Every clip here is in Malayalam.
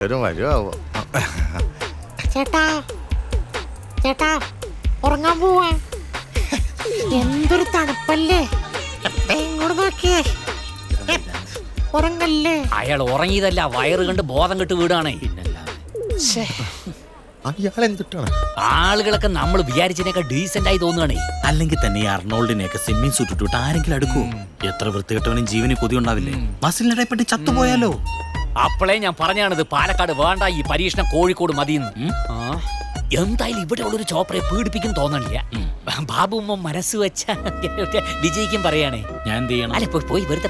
വരുമാവോ ചേട്ടാ ചേട്ടാ ഉറങ്ങാൻ പോവാ. എന്തൊരു തണുപ്പല്ലേ. ഇങ്ങോട്ട് നോക്കിയേ, ഉറങ്ങല്ലേ. അയാൾ ഉറങ്ങിയതല്ല, വയറ് കണ്ട് ബോധം കെട്ട് വീടാണേ. അയാളെന്തിട്ടാണ് ആളുകളൊക്കെ നമ്മൾ വിചാരിച്ചതിനൊക്കെ ഡീസന്റ് ആയി തോന്നുകയാണേ. അല്ലെങ്കിൽ തന്നെ ഈ അർണോൾഡിനെയൊക്കെ സ്വിമ്മിങ് സൂട്ട് ഇട്ടിട്ട് ആരെങ്കിലും അടുക്കൂ? എത്ര വൃത്തികെട്ടവനും ജീവന് കൊതി ഉണ്ടാവില്ലേ? മസിലിനിടയിൽപ്പെട്ട് ചത്തുപോയാലോ? അപ്പോഴേ ഞാൻ പറഞ്ഞാണിത് പാലക്കാട് വേണ്ട, ഈ പരീക്ഷണം കോഴിക്കോട് മതിയെന്ന്. എന്തായാലും ഇവിടെ ഉള്ളൊരു ചോപ്പറെ പീഡിപ്പിക്കും തോന്നണില്ല. ബാബുമ്മ മനസ്സ് വെച്ച വിജയിക്കും പറയാണേ. ഞാൻ എന്ത് ചെയ്യണം? അല്ല പോയി വെറുതെ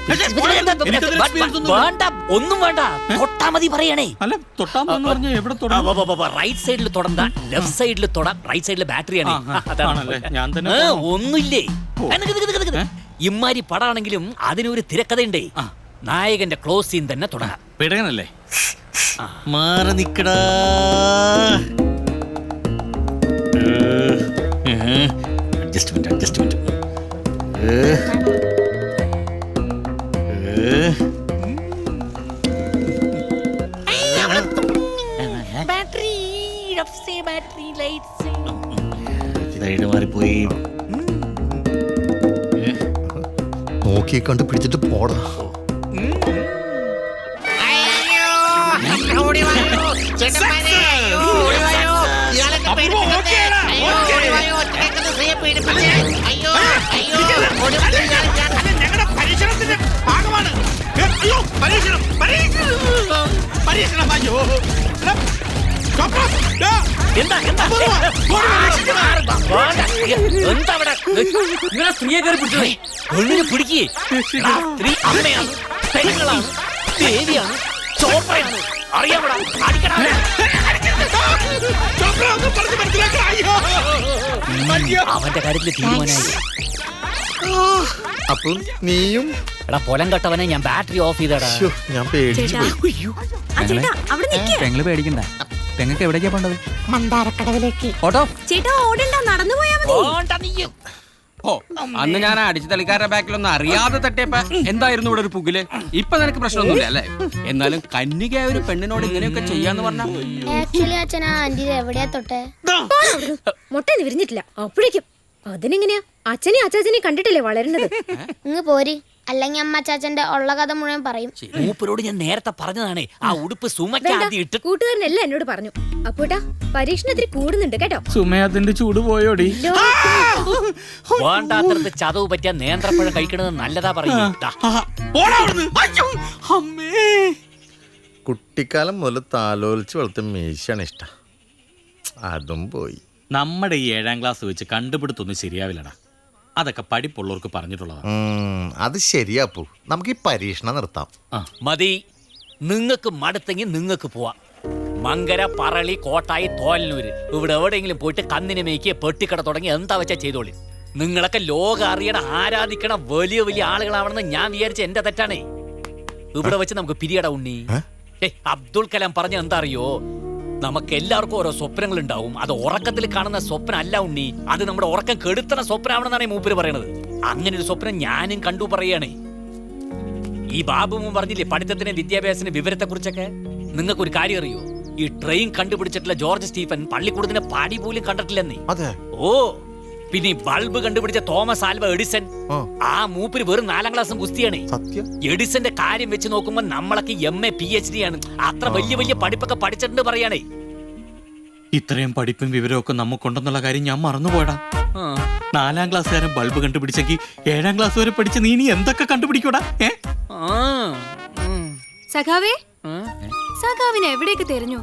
വേണ്ട, ഒന്നും വേണ്ട, തൊട്ടാ മതി പറയണേ. അല്ല തൊട്ടാന്ന് പറഞ്ഞാൽ എവിടെ റൈറ്റ് സൈഡിൽ തൊടണ്ട, ലെഫ്റ്റ് സൈഡിൽ തൊടാം. റൈറ്റ് സൈഡിലെ ബാറ്ററിയാണ്. ഞാൻ തന്നെ ഒന്നുമില്ലേ. ഇമ്മാരി പടാണെങ്കിലും അതിനൊരു തിരക്കഥയുണ്ടേ. നായകന്റെ ക്ലോസ് സീൻ തന്നെ തുടങ്ങാം. പിടകനല്ലേ? മാറി നിക്കടാ. അഡ്ജസ്റ്റ്മെന്റ് സൈഡ് മാറിപ്പോയി. നോക്കി കണ്ട് പിടിച്ചിട്ട് പോടാ. സ്ത്രീയെ കയറി പിടിച്ചേ, പിടിക്കേ. സ്ത്രീ അമ്മയാണ്, പെങ്ങളാണ്, ദേവിയാണ്, ചോപ്പയാണ്. അറിയാമടാ, അടിക്കടാ. അവന്റെ കാര്യത്തില് തീരുമാനമായി. അപ്പം നീയും? എടാ പൊലം കട്ടവനെ, ഞാൻ ബാറ്ററി ഓഫ് ചെയ്തടാ. ഞാൻ പേടിച്ചു. പെങ്ങള് പേടിക്കണ്ട. പെങ്ങൾക്ക് എവിടേക്കാ പോണ്ടത്? മന്ദാരക്കടവിലേക്ക്. ഓട്ടോ ചേട്ടാ ഓടണ്ട, നടന്നു പോയാ മതി. ഓ അന്ന് ഞാൻ അടിച്ചു തളിക്കാരുടെ ബാക്കിലൊന്നും അറിയാതെ തട്ടിയപ്പ എന്തായിരുന്നു ഇവിടെ ഒരു പുകില്? ഇപ്പൊ നിനക്ക് പ്രശ്നമൊന്നുമില്ല അല്ലേ? എന്നാലും കന്യകയായ ഒരു പെണ്ണിനോട് ഇങ്ങനെയൊക്കെ ചെയ്യാന്ന് പറഞ്ഞ ആക്ച്വലി അച്ഛൻ ആ ആന്റി എവിടെയാ തൊട്ടെ? മുട്ട വിരിഞ്ഞിട്ടില്ല അപ്പോഴേക്കും. അതിനെങ്ങനെയാ? അച്ഛനെയും അച്ചാച്ചനെയും കണ്ടിട്ടില്ലേ വളരുന്നത്? ഇങ്ങ് പോരി, അല്ലെങ്കിൽ അമ്മ അച്ചാച്ചന്റെ ഉള്ള കഥ മുഴുവൻ പറയും. മൂപ്പരോട് ഞാൻ നേരത്തെ പറഞ്ഞതാണേ, ആ ഉടുപ്പ് സുമയ്ക്ക് കൂട്ടുകാരനെല്ലാം എന്നോട് പറഞ്ഞു. അപ്പോട്ടാ പരീക്ഷണത്തിന് കൂടുന്നുണ്ട് കേട്ടോ. സുമയത്തിന്റെ ചൂട് പോയോടി. വേണ്ടാത്തരത്ത് ചതവ് പറ്റിയ നേന്ത്രപ്പഴം കഴിക്കണത് നല്ലതാ പറയും. കുട്ടിക്കാലം മുതൽ താലോലിച്ച് വളർത്തിയ മീശയാണ് ഇഷ്ടം. അതും പോയി. നമ്മുടെ ഈ 7ാം ക്ലാസ് വെച്ച് കണ്ടുപിടുത്തൊന്നും ശരിയാവില്ലടാ. അതൊക്കെ പഠിപ്പുള്ളവർക്ക് പറഞ്ഞിട്ടുള്ളതാ. അത് ശരിയാപ്പൂ. നമുക്ക് ഈ പരീക്ഷണം നിർത്താം. മതി. നിങ്ങൾക്ക് മടുത്തെങ്കിൽ നിങ്ങൾക്ക് പോവാം. മങ്കര, പറളി, കോട്ടായി, തോലനൂര് ഇവിടെ എവിടെയെങ്കിലും പോയിട്ട് കന്നിനെ മേയ്ക്ക് പെട്ടിക്കട തുടങ്ങി എന്താ വെച്ചാ ചെയ്തോളി. നിങ്ങളൊക്കെ ലോകം അറിയണ, ആരാധിക്കണ വലിയ വലിയ ആളുകളാവണമെന്ന് ഞാൻ വിചാരിച്ച എന്റെ തെറ്റാണേ. ഇവിടെ വെച്ച് നമുക്ക് പിരിയട ഉണ്ണി. അബ്ദുൽ കലാം പറഞ്ഞ എന്താ അറിയോ? നമുക്ക് എല്ലാവർക്കും ഓരോ സ്വപ്നങ്ങൾ ഉണ്ടാവും. അത് ഉറക്കത്തിൽ കാണുന്ന സ്വപ്നം അല്ല ഉണ്ണി, അത് നമ്മുടെ ഉറക്കം കെടുത്തണ സ്വപ്നമാണെന്നാണ് മൂപ്പര് പറയണത്. അങ്ങനെ ഒരു സ്വപ്നം ഞാനും കണ്ടു പറയണേ. ഈ ബാബുവും പറഞ്ഞില്ലേ പഠിത്തത്തിന്, വിദ്യാഭ്യാസത്തിന്, വിവരത്തെ കുറിച്ചൊക്കെ. നിങ്ങൾക്കൊരു കാര്യം അറിയോ? ഈ ട്രെയിൻ കണ്ടുപിടിച്ചിട്ടുള്ള ജോർജ് സ്റ്റീഫൻ പള്ളിക്കൂടത്തിന്റെ പാടി പോലും കണ്ടിട്ടില്ലെന്നേ. ഓ പിന്നെ ഈ ബൾബ് കണ്ടുപിടിച്ച തോമസ് ആൽവ എഡിസൺ, ആ മൂപ്പര് വെറും 4ാം ക്ലാസ്സും കുസ്തിയാണേ. എഡിസന്റെ കാര്യം വെച്ച് നോക്കുമ്പോ നമ്മളൊക്കെ MA PhD ആണ്. അത്ര വലിയ വലിയ പഠിപ്പൊക്കെ പഠിച്ചിട്ടുണ്ട് പറയാണേ. ഇത്രയും പഠിപ്പും വിവരമൊക്കെ നമുക്കുണ്ടെന്നുള്ള കാര്യം ഞാൻ മറന്നുപോയടാ. 4ാം ക്ലാസ്സുകാരൻ ബൾബ് കണ്ടുപിടിച്ചെങ്കിൽ 7ാം ക്ലാസ് വരെ പഠിച്ച നീ എന്തൊക്കെ കണ്ടുപിടിക്കൂടാ? സഖാവേ, സഖാവിനെ എവിടേക്ക് തെരഞ്ഞു?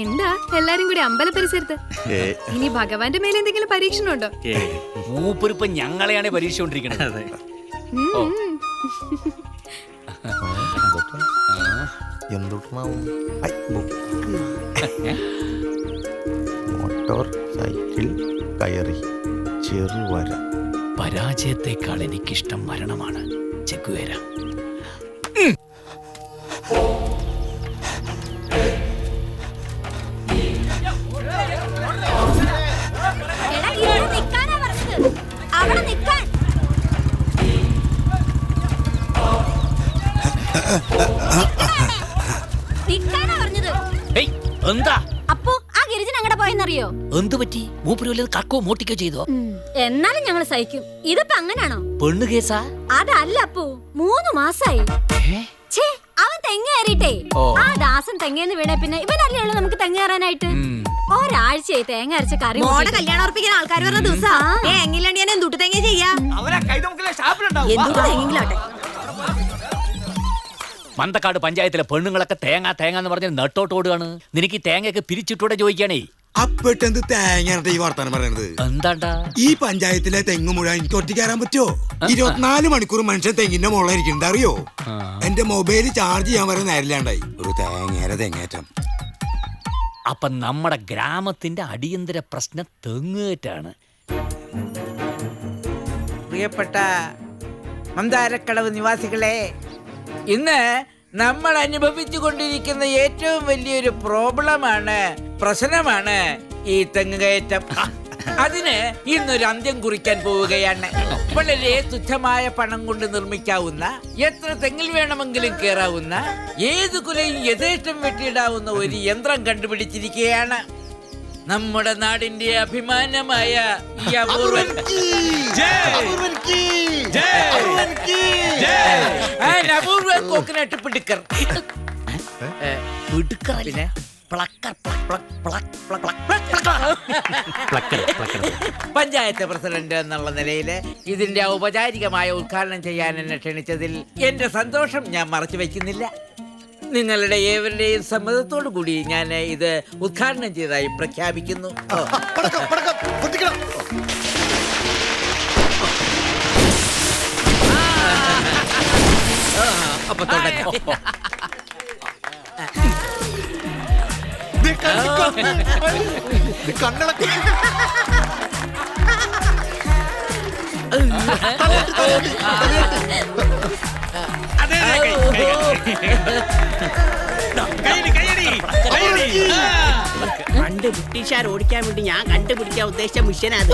എന്താ എല്ലാരും കൂടി അമ്പല പരിസരത്ത്? ഇനി ഭഗവാന്റെ മേലെ എന്തെങ്കിലും പരീക്ഷണം ഉണ്ടോ? മൂപ്പരിപ്പൊ ഞങ്ങളെയാണ് പരീക്ഷ കൊണ്ടിരിക്കണത്. മോട്ടോർ സൈക്കിൾ കയറി ചെറുവര. പരാജയത്തെക്കാൾ എനിക്കിഷ്ടം മരണമാണ്. ചെക്കുവേര. പറഞ്ഞത് എന്താ അപ്പോ ആ ഗിരിജൻ അങ്ങടെ പോയെന്നറിയോ? എന്ത് പറ്റി? മൂപ്പര് വല്ലത് കക്കോ മോട്ടിക്കോ ചെയ്തോ? എന്നാലും ഞങ്ങൾ സഹിക്കും. ഇതിപ്പോ അങ്ങനാണോ? പെണ്ണു കേസാ? അതല്ല അപ്പോ, 3 മാസായി. ഛേ, അവൻ തെങ്ങ് കയറിയിട്ടേ. ആ ദാസൻ തെങ്ങേന്ന് വീണേ പിന്നെ ഇവനല്ലേ ഉള്ളൂ നമുക്ക് തെങ്ങ് കയറാനായിട്ട്. ഒരാഴ്ചയായി തേങ്ങ അരച്ച കറി. മോടെ കല്യാണം ഉറപ്പിക്കുന്ന ആൾക്കാർ പറഞ്ഞ ദിവസാ എങ്ങില്ലാണ്ട് ഞാൻ എന്തുട്ട് തെങ്ങ ചെയ്യാ. തെങ്ങെങ്കിലാട്ടെ. മന്തക്കാട് പഞ്ചായത്തിലെ പെണ്ണുങ്ങളൊക്കെ തേങ്ങ തേങ്ങ എന്ന് പറഞ്ഞ് നെട്ടോട്ട് ഓടുകയാണ്. നിനക്ക് ഈ തേങ്ങയൊക്കെ പിരിച്ചിട്ടൂടെ ചോദിക്കാണേ? അപ്പെട്ടെന്ത് തേങ്ങ ഈ വർത്താനം പറയണത്? എന്താണ്ടാ ഈ പഞ്ചായത്തിലെ തെങ്ങ് മുഴുവൻ എനിക്ക് ഒറ്റ കയറാൻ പറ്റുമോ? 24 മണിക്കൂർ മനുഷ്യൻ തെങ്ങിന്റെ മുകളിലിരിക്കുന്നുണ്ട് അറിയോ? എന്റെ മൊബൈൽ ചാർജ് ചെയ്യാൻ വരെ നേരില്ലാണ്ടായി. ഒരു തേങ്ങേരെ തെങ്ങേറ്റം. അപ്പൊ നമ്മുടെ ഗ്രാമത്തിന്റെ അടിയന്തര പ്രശ്നം തെങ്ങേറ്റാണ്. പ്രിയപ്പെട്ട മന്ദാരക്കടവ് നിവാസികളെ, ഇന്ന് നമ്മൾ അനുഭവിച്ചു കൊണ്ടിരിക്കുന്ന ഏറ്റവും വലിയൊരു പ്രശ്നമാണ് ഈ തെങ്ങുകയറ്റം. അതിന് ഇന്നൊരു അന്ത്യം കുറിക്കാൻ പോവുകയാണ്. വളരെ തുച്ഛമായ പണം കൊണ്ട് നിർമ്മിക്കാവുന്ന, എത്ര തെങ്ങിൽ വേണമെങ്കിലും കയറാവുന്ന, ഏത് കുലയും യഥേഷ്ടം വെട്ടിയിടാവുന്ന ഒരു യന്ത്രം കണ്ടുപിടിച്ചിരിക്കുകയാണ്. നമ്മുടെ നാടിന്റെ അഭിമാനമായ ഈ അപൂർവൻ കോക്കനട്ട് പിടുക്കർ. പിന്നെ പഞ്ചായത്ത് പ്രസിഡന്റ് എന്നുള്ള നിലയില് ഇതിന്റെ ഔപചാരികമായ ഉദ്ഘാടനം ചെയ്യാൻ എന്നെ ക്ഷണിച്ചതിൽ എന്റെ സന്തോഷം ഞാൻ മറച്ചു വയ്ക്കുന്നില്ല. നിങ്ങളുടെ ഏവരുടെയും സമ്മതത്തോടു കൂടി ഞാൻ ഇത് ഉദ്ഘാടനം ചെയ്തതായി പ്രഖ്യാപിക്കുന്നു. അപ്പൊ തുടങ്ങാം. കണ്ണളക്കി പണ്ട് ബ്രിട്ടീഷുകാർ ഓടിക്കാൻ വേണ്ടി ഞാൻ കണ്ടുപിടിക്കാൻ ഉദ്ദേശിച്ച മിഷനാത്.